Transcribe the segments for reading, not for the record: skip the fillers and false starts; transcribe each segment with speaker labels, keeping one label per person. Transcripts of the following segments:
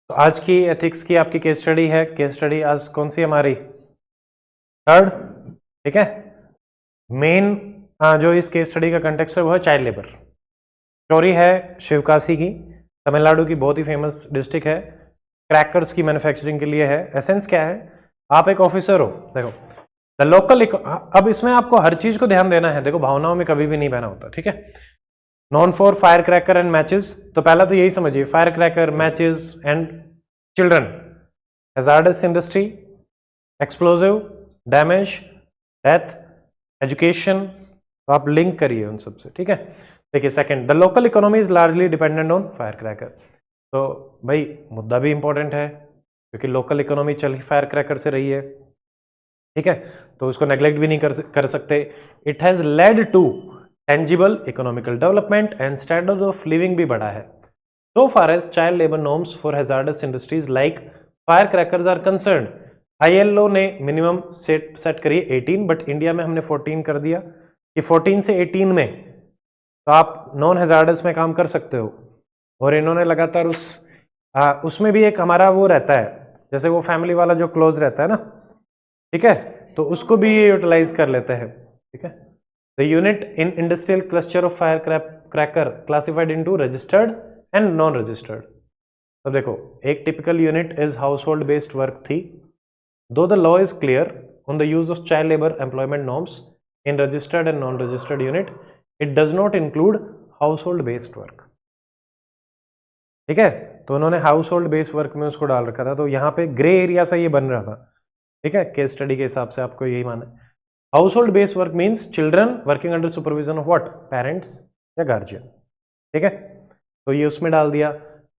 Speaker 1: तो आज की एथिक्स की आपकी केस स्टडी है। केस स्टडी आज कौन सी हमारी? थर्ड। ठीक है। मेन जो इस केस स्टडी का कंटेक्स्ट है वो है चाइल्ड लेबर। स्टोरी है शिवकाशी की, तमिलनाडु की बहुत ही फेमस डिस्ट्रिक्ट है, क्रैकर्स की मैन्युफैक्चरिंग के लिए है। एसेंस क्या है? आप एक ऑफिसर हो, देखो द लोकल। अब इसमें आपको हर चीज को ध्यान देना है, देखो भावनाओं में कभी भी नहीं बहना होता, ठीक है। Non for fire cracker and matches, तो पहला तो यही समझिए, fire cracker, matches and children, hazards industry, explosive, damage, death, education, तो आप लिंक करिए उन सबसे, ठीक है। देखिए second, the local economy is largely dependent on fire cracker. तो भाई मुद्दा भी इंपॉर्टेंट है क्योंकि लोकल इकोनॉमी चल ही फायर क्रैकर से रही है, ठीक है, तो उसको नेग्लेक्ट भी नहीं कर सकते। It has led to tangible economical development and standard of living भी बढ़ा है। So far as child labor norms for hazardous industries like firecrackers are concerned, ILO ने मिनिमम सेट करी 18, बट इंडिया में हमने 14 कर दिया कि 14 से 18 में तो आप नॉन हैजार्डस में काम कर सकते हो। और इन्होंने लगातार उसमें भी एक हमारा वो रहता है, जैसे वो फैमिली वाला जो क्लोज रहता है ना, ठीक है, तो उसको भी ये यूटिलाइज कर लेते हैं, ठीक है। The unit in industrial cluster of fire cracker classified into registered and non registered. अब देखो, एक typical unit is house hold based work थी, दो the law is clear on the use of child labour employment norms in registered and non registered unit, it does not include house hold based work, ठीक है। तो उन्होंने house hold based work में उसको डाल रखा था, तो यहाँ पे ग्रे एरिया सा ये बन रहा था, ठीक है। केस स्टडी के हिसाब से आपको यही माना है। House hold based work means children working under supervision of what, parents या गार्जियन, ठीक है, तो ये उसमें डाल दिया।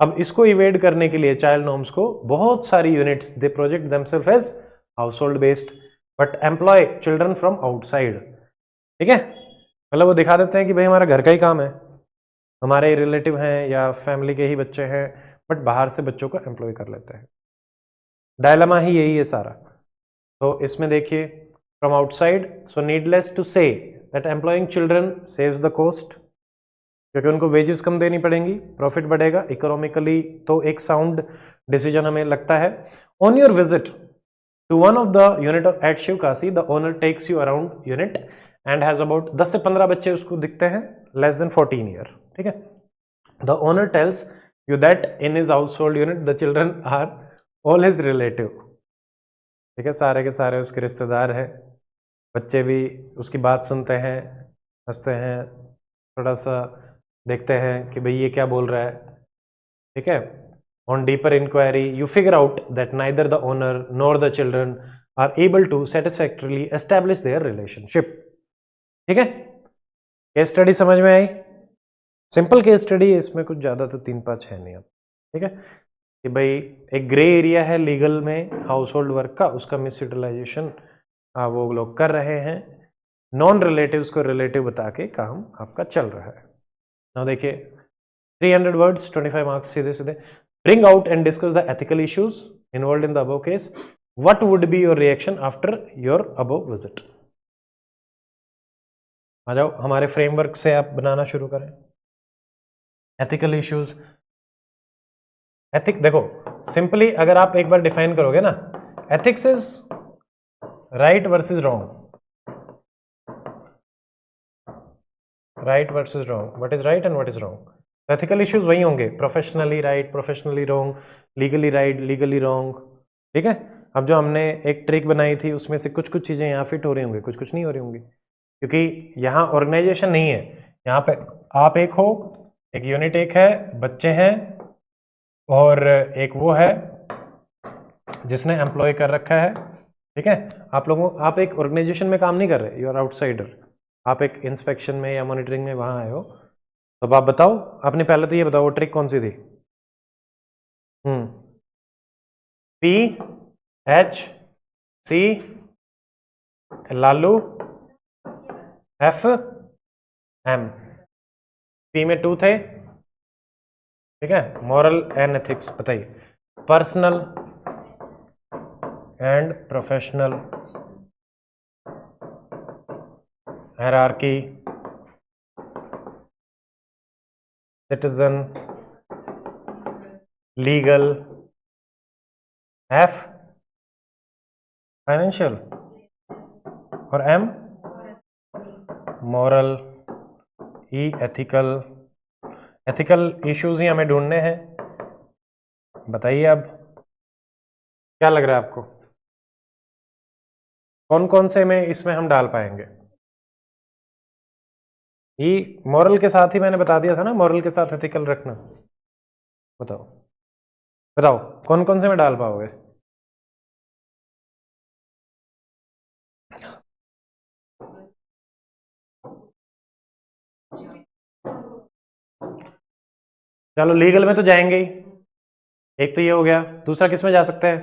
Speaker 1: अब इसको इवेड करने के लिए चाइल्ड नॉर्म्स को बहुत सारी units they project themselves as household based but employ children from outside, ठीक है। मतलब वो दिखा देते हैं कि भाई हमारा घर का ही काम है, हमारे रिलेटिव हैं या फैमिली के ही बच्चे हैं, बट बाहर से बच्चों को एम्प्लॉय कर लेते हैं। डायलेमा ही यही है सारा। तो इसमें देखिए, from outside, so needless to say that employing children saves the cost, क्योंकि उनको वेजेस कम देनी पड़ेंगी, प्रॉफिट बढ़ेगा, इकोनॉमिकली तो एक साउंड डिसीजन हमें लगता है। On your visit to one of the unit of at Sivakasi, the owner takes you around unit and has about 10 से 15 बच्चे उसको दिखते हैं, लेस देन 14 ईयर, ठीक है। The owner tells you that in his household unit the children are all his relative, ठीक है, सारे के सारे उसके रिश्तेदार हैं, बच्चे भी उसकी बात सुनते हैं, हंसते हैं, थोड़ा सा देखते हैं कि भाई ये क्या बोल रहा है, ठीक है। On deeper inquiry you figure out that neither the owner nor the children are able to satisfactorily establish their relationship, ठीक है। केस स्टडी समझ में आई? सिंपल केस स्टडी है, इसमें कुछ ज़्यादा तो 3-5 है नहीं अब, ठीक है, कि भाई एक ग्रे एरिया है लीगल में हाउस होल्ड वर्क का, उसका मिस यूटिलाइजेशन वो लोग कर रहे हैं, नॉन रिलेटिव्स को रिलेटिव बता के काम आपका चल रहा है। नाउ देखिए 300 वर्ड्स 25 मार्क्स सीधे सीधे। Bring out and discuss the ethical issues involve in the above case, what would be your reaction after your above visit. आ जाओ, हमारे फ्रेमवर्क से आप बनाना शुरू करें। एथिकल इश्यूज, एथिक देखो सिंपली अगर आप एक बार डिफाइन करोगे ना, ethics is right versus wrong, right versus wrong, what is right and what is wrong. Ethical issues वही होंगे, professionally right, professionally wrong, legally right, legally wrong, ठीक है। अब जो हमने एक ट्रिक बनाई थी उसमें से कुछ कुछ चीजें यहाँ फिट हो रही होंगी, कुछ कुछ नहीं हो रही होंगी, क्योंकि यहाँ ऑर्गेनाइजेशन नहीं है, यहाँ पे आप एक हो, एक यूनिट एक है, बच्चे हैं, और एक वो है जिसने एम्प्लॉय कर रखा है, ठीक है। आप एक ऑर्गेनाइजेशन में काम नहीं कर रहे, यू आर आउटसाइडर, आप एक इंस्पेक्शन में या मॉनिटरिंग में वहां आए हो। तो अब आप बताओ, आपने पहले तो ये बताओ वो ट्रिक कौन सी थी? PHC लालू FM, P में 2 थे, ठीक है, मॉरल एंड एथिक्स बताइए, personal and professional, hierarchy, citizen, legal, F financial और एम मॉरल, ई एथिकल। एथिकल इश्यूज ही हमें ढूंढने हैं। बताइए अब क्या लग रहा है आपको, कौन कौन से में इसमें हम डाल पाएंगे? ई मॉरल के साथ ही मैंने बता दिया था ना, मॉरल के साथ एथिकल रखना। बताओ बताओ कौन कौन से में डाल पाओगे? चलो लीगल में तो जाएंगे ही, एक तो ये हो गया। दूसरा किस में जा सकते हैं?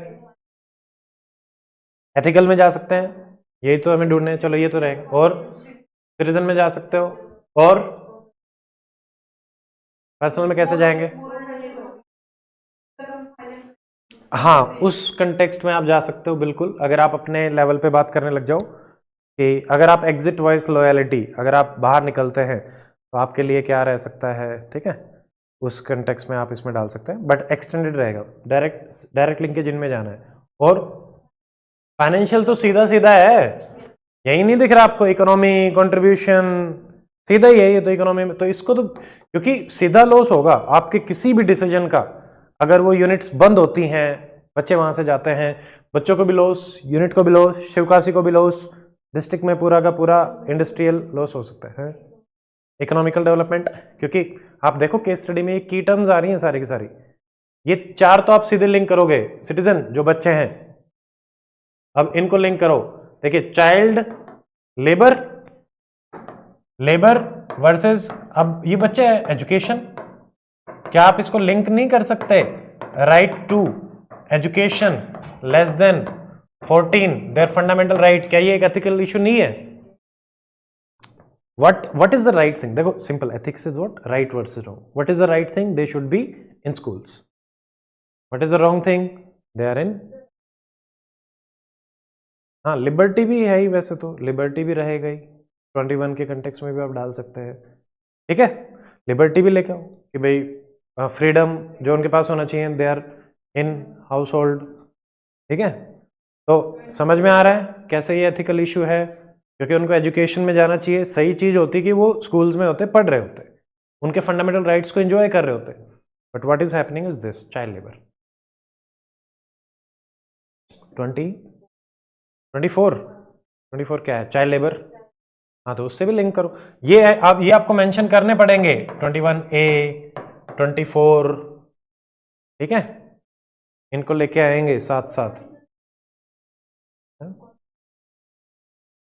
Speaker 1: एथिकल में जा सकते हैं, यही तो हमें ढूंढने हैं। चलो ये तो रहेगा। और सिटीजन में जा सकते हो, और पर्सनल में कैसे जाएंगे? हाँ, उस कंटेक्स्ट में आप जा सकते हो बिल्कुल। अगर आप अपने लेवल पे बात करने लग जाओ कि अगर आप एग्जिट वॉइस लॉयलिटी, अगर आप बाहर निकलते हैं तो आपके लिए क्या रह सकता है, ठीक है, उस कंटेक्स्ट में आप इसमें डाल सकते हैं। बट एक्सटेंडेड रहेगा, डायरेक्ट लिंकेज इनमें जाना है। और फाइनेंशियल तो सीधा सीधा है, यही नहीं दिख रहा आपको? इकोनॉमी कंट्रीब्यूशन सीधा ही है ये तो इकोनॉमी में। तो इसको तो, क्योंकि सीधा लॉस होगा आपके किसी भी डिसीजन का अगर वो यूनिट्स बंद होती हैं, बच्चे वहां से जाते हैं, बच्चों को भी लॉस, यूनिट को भी लॉस, शिवकाशी को भी लॉस, डिस्ट्रिक्ट में पूरा का पूरा इंडस्ट्रियल लॉस हो सकता है। इकोनॉमिकल डेवलपमेंट, क्योंकि आप देखो केस स्टडी में ये की टर्म्स आ रही हैं सारी की सारी, ये चार तो आप सीधे लिंक करोगे। सिटीजन जो बच्चे हैं, अब इनको लिंक करो। देखिए चाइल्ड लेबर, लेबर वर्सेस, अब ये बच्चे हैं, एजुकेशन। क्या आप इसको लिंक नहीं कर सकते? Right to education less than 14 their fundamental right. क्या ये एक एथिकल इशू नहीं है? what is the right thing? देखो simple, ethics is what? Right versus wrong. What is the right thing? They should be in schools. What is the wrong thing? They are in, हाँ liberty भी है ही, वैसे तो liberty भी रहेगा ही, 21 के context में भी आप डाल सकते हैं, ठीक है। लिबर्टी भी लेके आओ कि भाई फ्रीडम जो उनके पास होना चाहिए, they are in household, ठीक है। तो समझ में आ रहा है कैसे ये एथिकल इशू है? क्योंकि उनको एजुकेशन में जाना चाहिए, सही चीज होती कि वो स्कूल्स में होते, पढ़ रहे होते, उनके फंडामेंटल राइट्स को एंजॉय कर रहे होते। But what is happening is this child labour. 24 क्या है? Child labour. हाँ तो उससे भी लिंक करो। ये है, आप ये आपको मेंशन करने पड़ेंगे, 21A 24, ठीक है, इनको लेके आएंगे साथ साथ,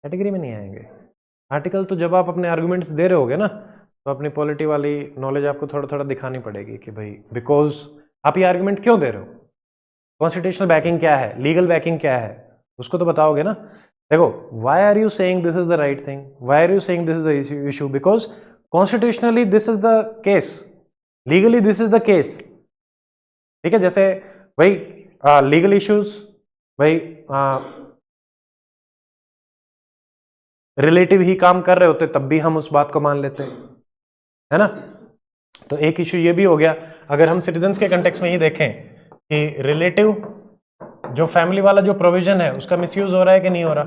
Speaker 1: कैटेगरी में नहीं आएंगे। आर्टिकल तो जब आप अपने आर्गुमेंट्स दे रहे होगे ना, तो अपनी पॉलिटी वाली नॉलेज आपको थोड़ा थोड़ा दिखानी पड़ेगी कि भाई बिकॉज आप ये आर्गुमेंट क्यों दे रहे हो, कॉन्स्टिट्यूशनल बैकिंग क्या है, लीगल बैकिंग क्या है, उसको तो बताओगे ना। देखो, why are you saying this is the right thing, why are you saying this is the issue? Because constitutionally this is the case, legally this is the case, ठीक है। जैसे भाई लीगल इश्यूज, भाई रिलेटिव ही काम कर रहे होते तब भी हम उस बात को मान लेते हैं, है ना। तो एक इशू ये भी हो गया। अगर हम सिटीजन्स के कंटेक्स्ट में ही देखें कि रिलेटिव जो फैमिली वाला जो प्रोविजन है उसका मिसयूज हो रहा है कि नहीं हो रहा,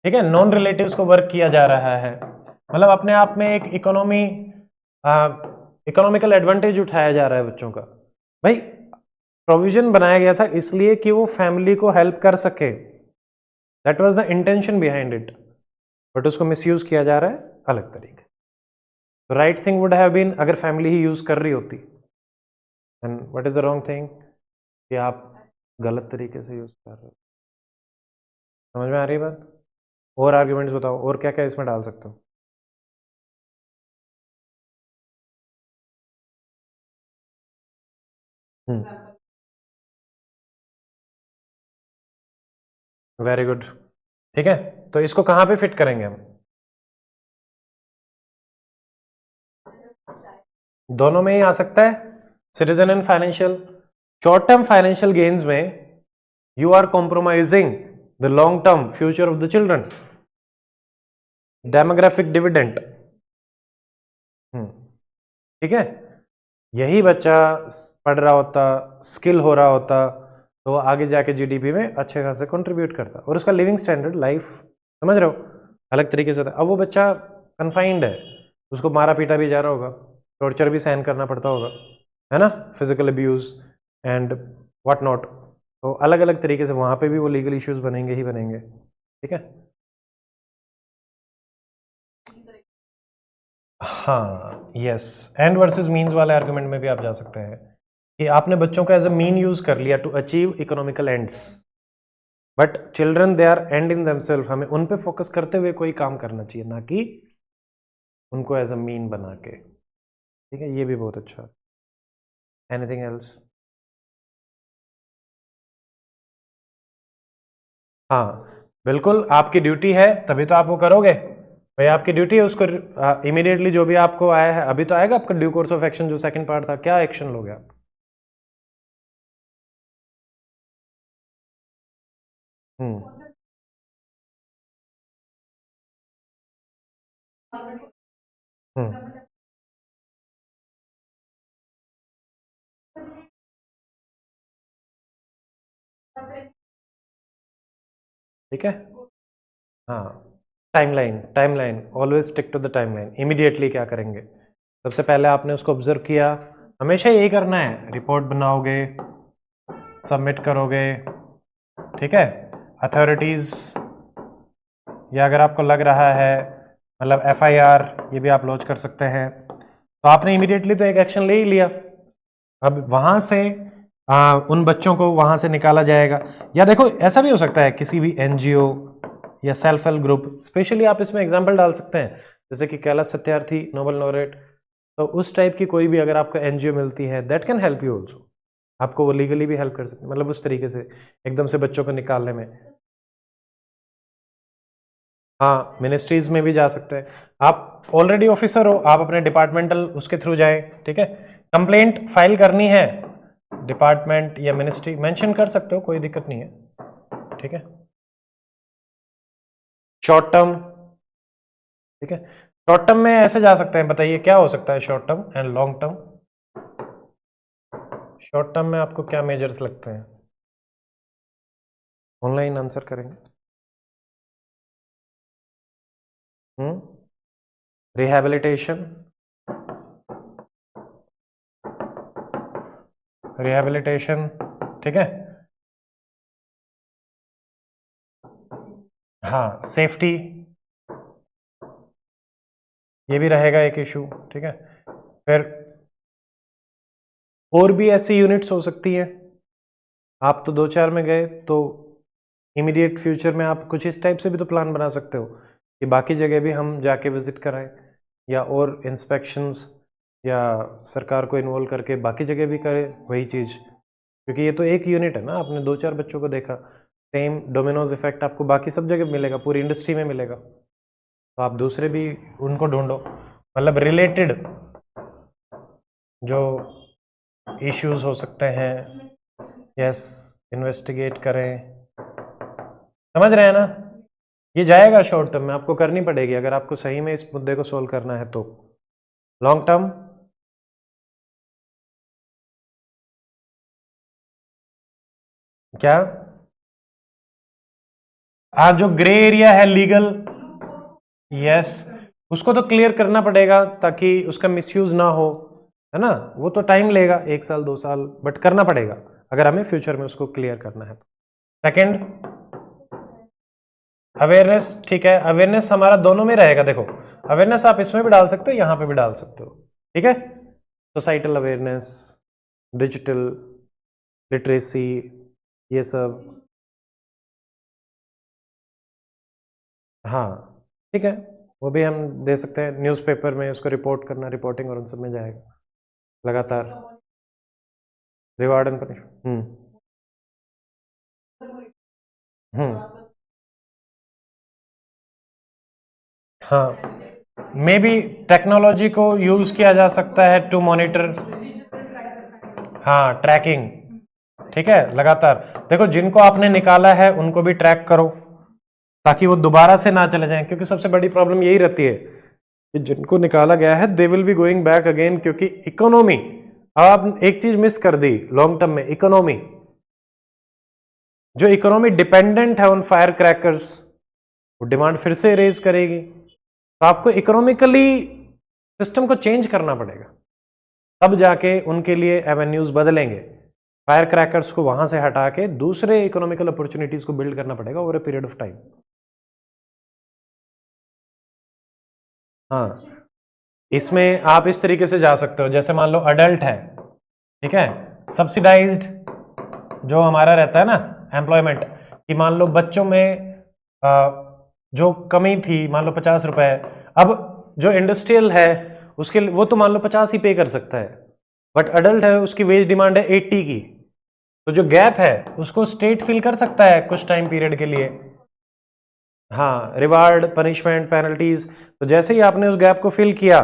Speaker 1: ठीक है। नॉन रिलेटिव्स को वर्क किया जा रहा है, मतलब अपने आप में एक इकोनॉमिकल एडवांटेज उठाया जा रहा है बच्चों का। भाई प्रोविजन बनाया गया था इसलिए कि वो फैमिली को हेल्प कर सके, that was the intention behind it, but उसको मिसयूज किया जा रहा है अलग तरीके। तो right thing would have been अगर फैमिली ही यूज कर रही होती, and what is the wrong thing कि आप गलत तरीके से यूज कर रहे हो। समझ में आ रही है बात? और आर्ग्यूमेंट्स बताओ, और क्या क्या इसमें डाल सकते हो? वेरी गुड, ठीक है। तो इसको कहां पे फिट करेंगे हम? दोनों में ही आ सकता है, citizen and financial. Short term financial gains में you are compromising the long term future of the children, demographic dividend, ठीक है। यही बच्चा पढ़ रहा होता, स्किल हो रहा होता, तो आगे जाके जीडीपी में अच्छे खासे कंट्रीब्यूट करता और उसका लिविंग स्टैंडर्ड लाइफ समझ रहे हो अलग तरीके से था। अब वो बच्चा कन्फाइंड है, उसको मारा पीटा भी जा रहा होगा, टॉर्चर भी सहन करना पड़ता होगा, है ना, physical abuse and what not. तो अलग अलग तरीके से वहाँ पे भी वो लीगल इश्यूज बनेंगे ही बनेंगे, ठीक है। हाँ यस, एंड वर्सेस मीन्स वाले आर्गुमेंट में भी आप जा सकते हैं कि आपने बच्चों को एज अ मीन यूज कर लिया to achieve economical ends, but children they are end in themselves. हमें उन पे फोकस करते हुए कोई काम करना चाहिए, ना कि उनको एज अ मीन बना के, ठीक है। ये भी बहुत अच्छा है। Anything else? हाँ बिल्कुल, आपकी ड्यूटी है तभी तो आप वो करोगे भाई, आपकी ड्यूटी है उसको इमीडिएटली जो भी आपको आया है, अभी तो आएगा आपका ड्यू कोर्स ऑफ एक्शन जो सेकंड पार्ट था, क्या एक्शन लोगे आप? हम्म हम्म ठीक है। हाँ, timeline, timeline, always stick to the timeline. Immediately क्या करेंगे? सबसे पहले आपने उसको ऑब्जर्व किया, हमेशा यही करना है, रिपोर्ट बनाओगे, सबमिट करोगे, ठीक है। अथॉरिटीज, या अगर आपको लग रहा है मतलब एफआईआर, ये भी आप लॉन्च कर सकते हैं। तो आपने इमीडिएटली तो एक एक्शन ले ही लिया। अब वहां से उन बच्चों को वहां से निकाला जाएगा, या देखो ऐसा भी हो सकता है किसी भी एनजीओ या सेल्फ हेल्प ग्रुप, स्पेशली आप इसमें एग्जांपल डाल सकते हैं जैसे कि कैलाश सत्यार्थी नोबेल लॉरेट, तो उस टाइप की कोई भी अगर आपको एनजीओ मिलती है that can help you also, आपको वो लीगली भी हेल्प कर सकते हैं, मतलब उस तरीके से एकदम से बच्चों को निकालने में। हाँ, मिनिस्ट्रीज में भी जा सकते हैं। आप ऑलरेडी ऑफिसर हो, आप अपने डिपार्टमेंटल उसके थ्रू जाएं, ठीक है। कंप्लेंट फाइल करनी है, डिपार्टमेंट या मिनिस्ट्री मेंशन कर सकते हो, कोई दिक्कत नहीं है, ठीक है। शॉर्ट टर्म, ठीक है। शॉर्ट टर्म में ऐसे जा सकते हैं, बताइए क्या हो सकता है short term and long term? Short term में आपको क्या मेजर्स लगते हैं? ऑनलाइन आंसर करेंगे। रिहैबिलिटेशन, रिहैबिलिटेशन, ठीक है। हाँ, सेफ्टी, ये भी रहेगा एक इशू, ठीक है। फिर और भी ऐसी यूनिट्स हो सकती हैं, आप तो 2-4 में गए, तो इमीडिएट फ्यूचर में आप कुछ इस टाइप से भी तो प्लान बना सकते हो कि बाकी जगह भी हम जाके विजिट कराएं, या और इंस्पेक्शंस, या सरकार को इन्वॉल्व करके बाकी जगह भी करें वही चीज़, क्योंकि ये तो एक यूनिट है ना, आपने 2-4 बच्चों को देखा, सेम डोमिनोज इफेक्ट आपको बाकी सब जगह मिलेगा, पूरी इंडस्ट्री में मिलेगा, तो आप दूसरे भी उनको ढूंढो, मतलब रिलेटेड जो इश्यूज हो सकते हैं, यस, इन्वेस्टिगेट करें, समझ रहे हैं ना। ये जाएगा शॉर्ट टर्म में, आपको करनी पड़ेगी अगर आपको सही में इस मुद्दे को सोल्व करना है तो। लॉन्ग टर्म, क्या? आज जो ग्रे एरिया है लीगल, यस, उसको तो क्लियर करना पड़ेगा ताकि उसका मिसयूज ना हो, है ना। वो तो टाइम लेगा, 1 साल 2 साल, बट करना पड़ेगा अगर हमें फ्यूचर में उसको क्लियर करना है। सेकेंड, अवेयरनेस, ठीक है। अवेयरनेस हमारा दोनों में रहेगा, देखो अवेयरनेस आप इसमें भी डाल सकते हो, यहां पे भी डाल सकते हो, ठीक है। सोसाइटल अवेयरनेस, डिजिटल लिटरेसी, ये सब, हाँ ठीक है, वो भी हम दे सकते हैं। न्यूज़पेपर में उसको रिपोर्ट करना, रिपोर्टिंग और उन सब में जाएगा लगातार। रिवार्ड एंड पनिशमेंट, हम्म हाँ, मे बी टेक्नोलॉजी को यूज किया जा सकता है टू मॉनिटर, हाँ ट्रैकिंग, ठीक है। लगातार देखो, जिनको आपने निकाला है उनको भी ट्रैक करो ताकि वो दोबारा से ना चले जाएं, क्योंकि सबसे बड़ी प्रॉब्लम यही रहती है कि जिनको निकाला गया है they will be going back again, क्योंकि इकोनॉमी, आप एक चीज मिस कर दी लॉन्ग टर्म में, इकोनॉमी। जो इकोनॉमी डिपेंडेंट है उन फायर क्रैकर्स, वो डिमांड फिर से रेज करेगी। तो आपको इकोनॉमिकली सिस्टम को चेंज करना पड़ेगा, तब जाके उनके लिए एवेन्यूज बदलेंगे। फायर क्रैकर्स को वहां से हटा के दूसरे इकोनॉमिकल अपॉर्चुनिटीज को बिल्ड करना पड़ेगा over a period of time. हाँ, इसमें आप इस तरीके से जा सकते हो, जैसे मान लो अडल्ट है, ठीक है, सब्सिडाइज्ड जो हमारा रहता है ना एम्प्लॉयमेंट, कि मान लो बच्चों में जो कमी थी मान लो 50 रुपए, अब जो इंडस्ट्रियल है उसके वो तो मान लो 50 ही पे कर सकता है, बट अडल्ट है उसकी वेज डिमांड है 80 की, तो जो गैप है उसको स्टेट फिल कर सकता है कुछ टाइम पीरियड के लिए। हाँ, रिवार्ड, पनिशमेंट, पेनल्टीज। तो जैसे ही आपने उस गैप को फिल किया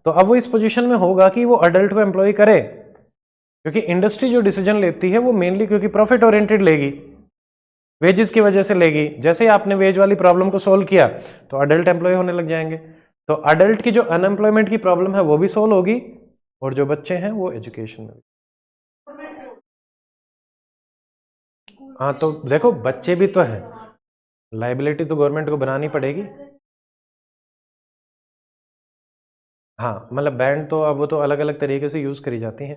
Speaker 1: तो अब वो इस पोजीशन में होगा कि वो अडल्ट को एम्प्लॉय करे, क्योंकि इंडस्ट्री जो डिसीजन लेती है वो मेनली क्योंकि प्रॉफिट ओरिएंटेड लेगी, वेजेस की वजह से लेगी। जैसे ही आपने वेज वाली प्रॉब्लम को सोल्व किया तो अडल्ट एम्प्लॉय होने लग जाएंगे, तो अडल्ट की जो अनएम्प्लॉयमेंट की प्रॉब्लम है वो भी सोल्व होगी, और जो बच्चे हैं वो एजुकेशन में। हाँ, तो देखो बच्चे भी तो हैं, लाइबिलिटी तो गवर्नमेंट को बनानी पड़ेगी। हाँ, मतलब बैंड तो अब वो तो अलग अलग तरीके से यूज़ करी जाती हैं,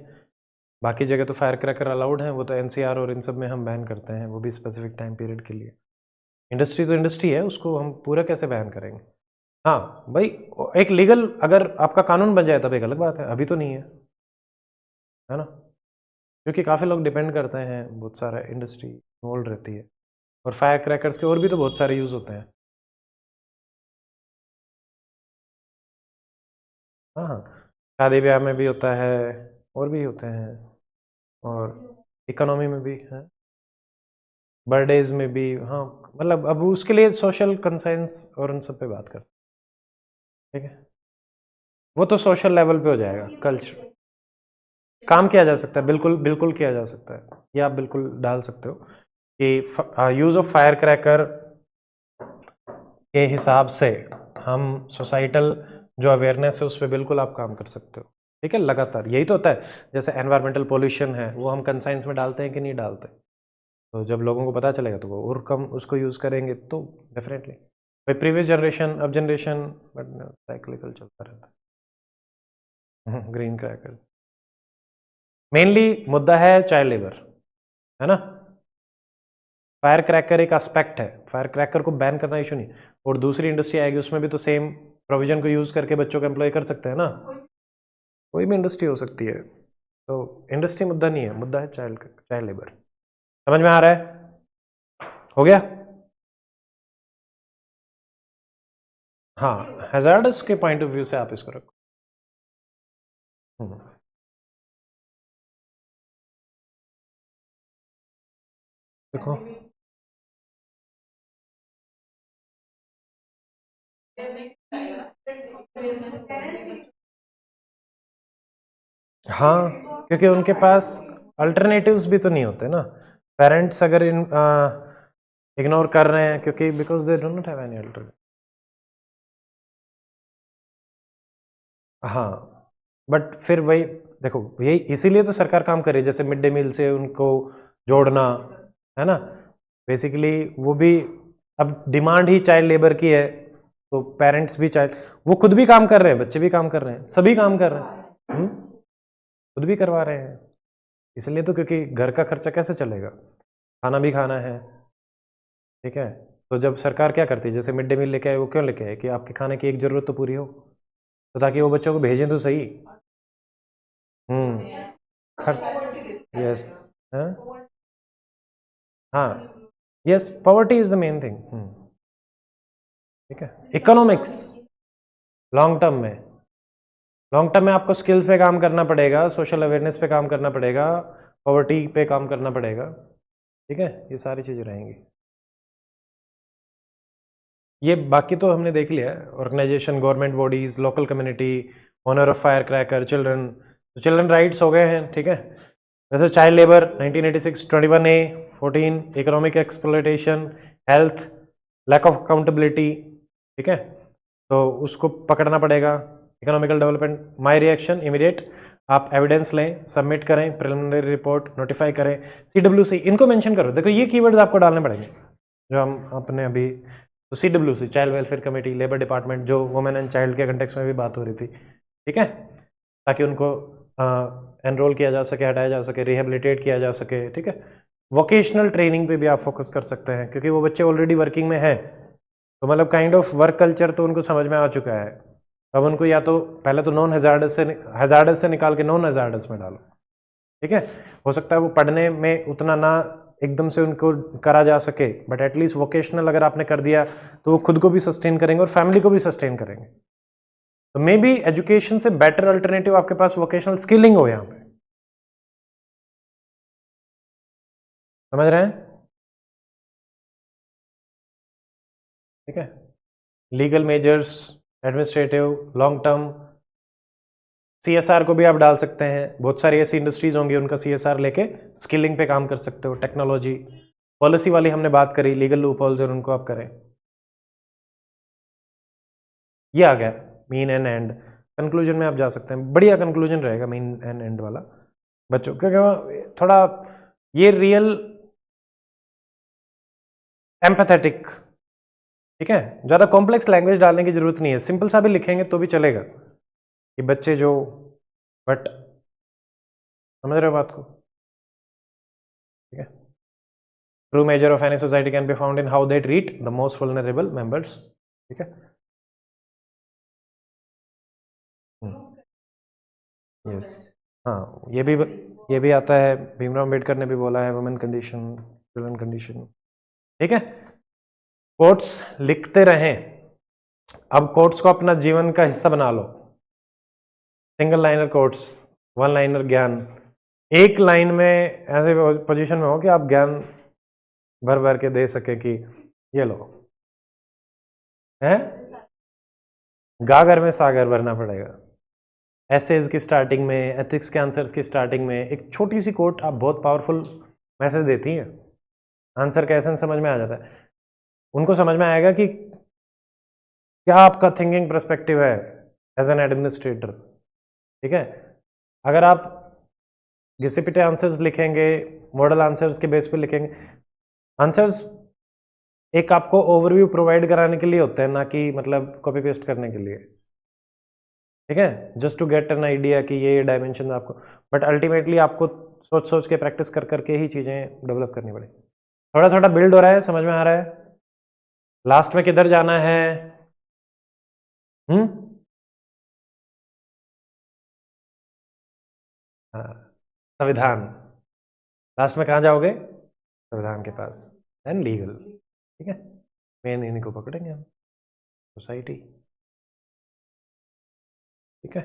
Speaker 1: बाकी जगह तो फायर क्रैकर अलाउड है, वो तो एनसीआर और इन सब में हम बैन करते हैं, वो भी स्पेसिफिक टाइम पीरियड के लिए। इंडस्ट्री तो इंडस्ट्री है, उसको हम पूरा कैसे बैन करेंगे। हाँ भाई, एक लीगल अगर आपका कानून बन जाए तब एक अलग बात है, अभी तो नहीं है ना, क्योंकि काफ़ी लोग डिपेंड करते हैं, बहुत सारा इंडस्ट्री इन्वॉल्व रहती है, और फायर क्रैकर्स के और भी तो बहुत सारे यूज़ होते हैं। हाँ हाँ, शादी ब्याह में भी होता है, और भी होते हैं, और इकोनॉमी में भी है, बर्थडेज में भी। हाँ, मतलब अब उसके लिए सोशल कंसेंस और उन सब पे बात करते हैं, ठीक है, वो तो सोशल लेवल पे हो जाएगा। कल्चर काम किया जा सकता है, बिल्कुल बिल्कुल किया जा सकता है, ये आप बिल्कुल डाल सकते हो कि यूज़ ऑफ फायर क्रैकर के हिसाब से हम सोसाइटल जो अवेयरनेस है उस पर बिल्कुल आप काम कर सकते हो, ठीक है, लगातार यही तो होता है। जैसे एनवायरमेंटल पोल्यूशन है, वो हम कंसाइंस में डालते हैं कि नहीं डालते, तो जब लोगों को पता चलेगा तो वो और कम उसको यूज़ करेंगे, तो डेफिनेटली भाई प्रीवियस जनरेशन अब जनरेशन बट साइक्लिकल चलता रहता है। ग्रीन क्रैकर्स मेनली मुद्दा है चाइल्ड लेबर, है ना, फायर क्रैकर एक एस्पेक्ट है, फायर क्रैकर को बैन करना इशू नहीं, और दूसरी इंडस्ट्री आएगी उसमें भी तो सेम प्रोविजन को यूज़ करके बच्चों को एम्प्लॉय कर सकते हैं ना, कोई भी इंडस्ट्री हो सकती है, तो इंडस्ट्री मुद्दा नहीं है, मुद्दा है चाइल्ड लेबर। समझ में आ रहा है, हो गया। हाँ, हैजार्डस के पॉइंट ऑफ व्यू से आप इसको रखो। देखो हाँ, क्योंकि उनके पास अल्टरनेटिव्स भी तो नहीं होते ना, पेरेंट्स अगर इग्नोर कर रहे हैं क्योंकि because they do not have any alternative. हाँ, बट फिर वही देखो, यही इसीलिए तो सरकार काम कर रही है, जैसे मिड डे मील से उनको जोड़ना, है ना, बेसिकली वो भी अब डिमांड ही चाइल्ड लेबर की है, तो पेरेंट्स भी चाइल्ड, वो खुद भी काम कर रहे हैं, बच्चे भी काम कर रहे हैं, सभी काम कर रहे हैं, खुद भी करवा रहे हैं, इसलिए तो, क्योंकि घर का खर्चा कैसे चलेगा, खाना भी खाना है, ठीक है। तो जब सरकार क्या करती है, जैसे मिड डे मील लेके आए, वो क्यों लेके आए कि आपके खाने की एक ज़रूरत तो पूरी हो, तो ताकि वो बच्चों को भेजें तो सही। यस, हाँ, yes, poverty is the main thing, ठीक है। इकोनॉमिक्स लॉन्ग टर्म में आपको स्किल्स पे काम करना पड़ेगा, सोशल अवेयरनेस पे काम करना पड़ेगा, पॉवर्टी पे काम करना पड़ेगा, ठीक है, ये सारी चीज़ें रहेंगी। ये बाकी तो हमने देख लिया है, organisation, government bodies, local community, owner of firecracker, children, तो चिल्ड्रन राइट्स हो गए हैं, ठीक है। वैसे child labour 1986 21A 14 economic exploitation, health, lack of accountability, ठीक है, तो उसको पकड़ना पड़ेगा। Economical development, my reaction immediate, आप एविडेंस लें, सबमिट करें, प्रिलिमिनरी रिपोर्ट नोटिफाई करें, CWC इनको मेंशन करो। देखो ये कीवर्ड्स आपको डालने पड़ेंगे जो हम अपने अभी, तो CWC child welfare committee, labour department, जो वुमेन एंड चाइल्ड के कंटेक्स्ट में भी बात हो रही थी, ठीक है, ताकि उनको एनरोल किया जा सके, हटाया जा सके, रिहेबिलिटेट किया जा सके, ठीक है। वोकेशनल ट्रेनिंग पे भी आप फोकस कर सकते हैं क्योंकि वो बच्चे ऑलरेडी वर्किंग में हैं, तो मतलब काइंड ऑफ वर्क कल्चर तो उनको समझ में आ चुका है। अब उनको या तो पहले तो नॉन हैजार्डस से निकाल के नॉन हैजार्डस में डालो, ठीक है। हो सकता है वो पढ़ने में उतना ना एकदम से उनको करा जा सके, बट एटलीस्ट वोकेशनल अगर आपने कर दिया तो वो खुद को भी सस्टेन करेंगे और फैमिली को भी सस्टेन करेंगे। तो मे बी एजुकेशन से बेटर अल्टरनेटिव आपके पास वोकेशनल स्किलिंग हो, यहाँ पे समझ रहे हैं, ठीक है। Legal measures, administrative, long term, CSR को भी आप डाल सकते हैं। बहुत सारी ऐसी इंडस्ट्रीज होंगी, उनका CSR लेके स्किलिंग पे काम कर सकते हो। टेक्नोलॉजी, पॉलिसी वाली हमने बात करी, लीगल लूपहोल्स और उनको आप करें। ये आ गया मीन एंड एंड। कंक्लूजन में आप जा सकते हैं, बढ़िया कंक्लूजन रहेगा मीन एंड एंड वाला बच्चों, क्योंकि थोड़ा ये रियल एम्पैथेटिक, ठीक है। ज़्यादा कॉम्प्लेक्स लैंग्वेज डालने की जरूरत नहीं है, सिंपल सा भी लिखेंगे तो भी चलेगा कि बच्चे जो, बट समझ रहे हो बात को, ठीक है। True measure of any society can be found in how they treat the most vulnerable members, ठीक है। यस, हाँ, ये भी आता है, भीमराव अम्बेडकर ने भी बोला है, वुमेन कंडीशन, चिल्ड्रन कंडीशन, ठीक है। कोट्स लिखते रहें। अब कोट्स को अपना जीवन का हिस्सा बना लो। Single liner quotes, one liner ज्ञान, एक लाइन में ऐसे पोजीशन में हो कि आप ज्ञान भर भर के दे सके कि ये लो है, गागर में सागर भरना पड़ेगा। एसेज की स्टार्टिंग में, एथिक्स के आंसर्स की स्टार्टिंग में एक छोटी सी कोट आप बहुत पावरफुल मैसेज देती हैं। आंसर का एसेंस समझ में आ जाता है, उनको समझ में आएगा कि क्या आपका थिंकिंग पर्सपेक्टिव है एज एन एडमिनिस्ट्रेटर, ठीक है। अगर आप घिसे पिटे आंसर्स लिखेंगे, मॉडल आंसर्स के बेस पे लिखेंगे, आंसर्स एक आपको ओवरव्यू प्रोवाइड कराने के लिए होते हैं, ना कि मतलब कॉपी पेस्ट करने के लिए, ठीक है। Just to get an idea कि ये डायमेंशन आपको, बट अल्टीमेटली आपको सोच सोच के प्रैक्टिस कर करके ही चीज़ें डेवलप करनी पड़ेगी। थोड़ा थोड़ा बिल्ड हो रहा है, समझ में आ रहा है, लास्ट में किधर जाना है। हम्म, हाँ, संविधान, लास्ट में कहाँ जाओगे, संविधान के पास, देन लीगल, ठीक है। मेन इन्हीं को पकड़ेंगे हम, सोसाइटी, ठीक है।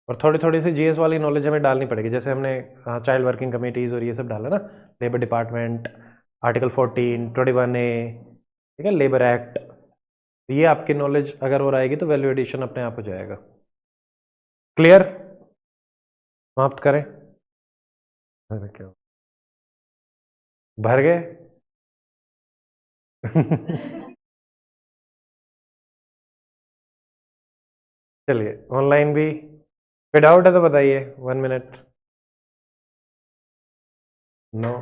Speaker 1: और थोड़ी थोड़ी सी GS वाली नॉलेज हमें डालनी पड़ेगी, जैसे हमने चाइल्ड वर्किंग कमेटीज़ और ये सब डाला ना, लेबर डिपार्टमेंट, आर्टिकल 14, 21A, ठीक है, लेबर एक्ट, ये आपकी नॉलेज अगर और आएगी तो वैल्यू एडिशन अपने आप हो जाएगा। क्लियर, समाप्त करें। अरे क्या भर गए चलिए, ऑनलाइन भी कोई डाउट है तो बताइए, 1 मिनट। नो,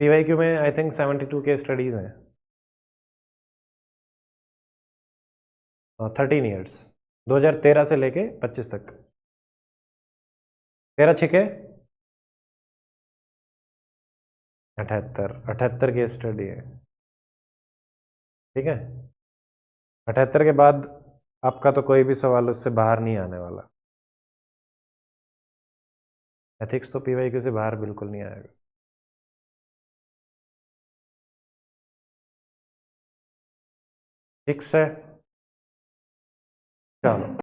Speaker 1: PYQ में आई थिंक 72 के स्टडीज हैं, 13 ईयर्स, 2013 से लेके 25 तक, 13 छिके 78 के स्टडी है, ठीक है। 78 के बाद आपका तो कोई भी सवाल उससे बाहर नहीं आने वाला, एथिक्स तो PYQ से बाहर बिल्कुल नहीं आएगा, ठीक है। चलो।